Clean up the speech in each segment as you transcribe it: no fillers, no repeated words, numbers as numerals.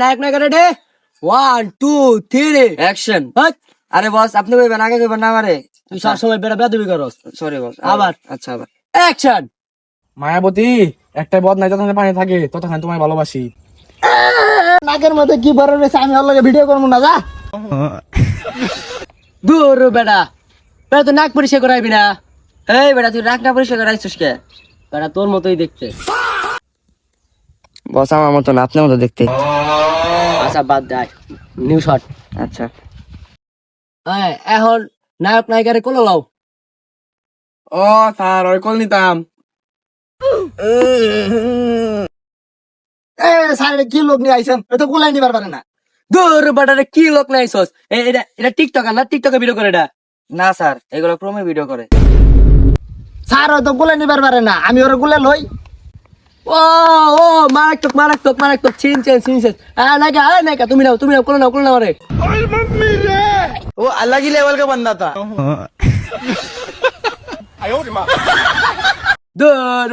নায়ক নায়িকা ready 1 2 3 action. আরে বস আপনি কইবেন আগে কইবেন না আমারে, তুই সব সময় বেটা বেদবি করস। সরি বস, আবার আচ্ছা আবার অ্যাকশন। মায়াবতী, একটা বদ নাই যতক্ষণ পানি থাকে ততক্ষণ তোমায় ভালোবাসি। নাকের মধ্যে কি বড় রয়েছে, আমি ওর লগে ভিডিও করবো না, যা। দূর বেটা, বেটা তুই নাক পরিষ্কার করাইবি না? এই বেটা তুই নাক না পরিষ্কার করাইছিস কে? বেটা তোর মতোই দেখতে। বস আমার মতো না, আপনার মতো দেখতে। আচ্ছা বাদ দে, নিউ শট। আচ্ছা হ্যাঁ এখন নায়ক নায়িকারে কোলে লাও। ও স্যার, ওই কল নিতাম। স্যার কি লোক নিয়ে আইছেন, এ তো গোলাই নিবার পারে না। দূর বেটা রে, কি লোক নাইছস? এটা এটা টিকটকার না, টিকটকে ভিডিও করে এটা। না স্যার, এগুলো ক্রমে ভিডিও করে। স্যার হয়তো গোলাই নিবার পারে না, আমি ওর গোলে লই। ও ও মারাত্মক মারাত্মক মারাত্মক, চিন চেন চিন চেন। নায়িকা তুমি নাও কোলে নাও রে। वो अलग ही लेवल का बंदा था। দূর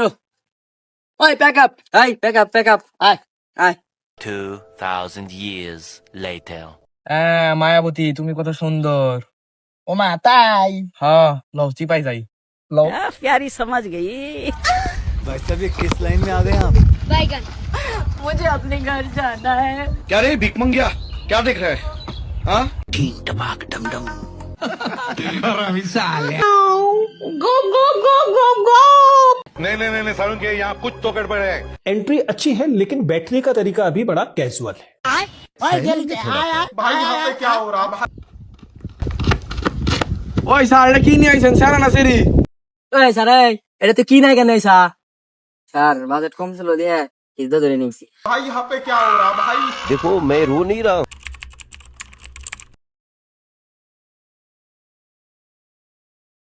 ওই প্যাক আপ, প্যাক আপ আয় আয়। 2,000 years later. হ্যাঁ মায়াবতী, তুমি কত সুন্দর। ओ मा ताई হ্যাঁ লও চিপাই যাই। লও। प्यारी समझ गई। बैगन। मुझे अपने घर जाना है। क्या रे भिख मंगिया, क्या देख रहा है? हाँ? गो गो गो गो गो। नहीं सारुण के यहाँ कुछ तो गड़बड़ है। एंट्री अच्छी है लेकिन बैठने का तरीका अभी बड़ा कैजुअल है। ওই স্যার, এটা কি নিয়ে আইছেন? স্যার না সেরি? এই স্যার, এটা তো কি নায়িকা নাইছা? স্যার বাজেট কম ছিল দিয়ে ইজ্জত ধরে নিয়েছি। देखो मैं रो नहीं रहा हूँ।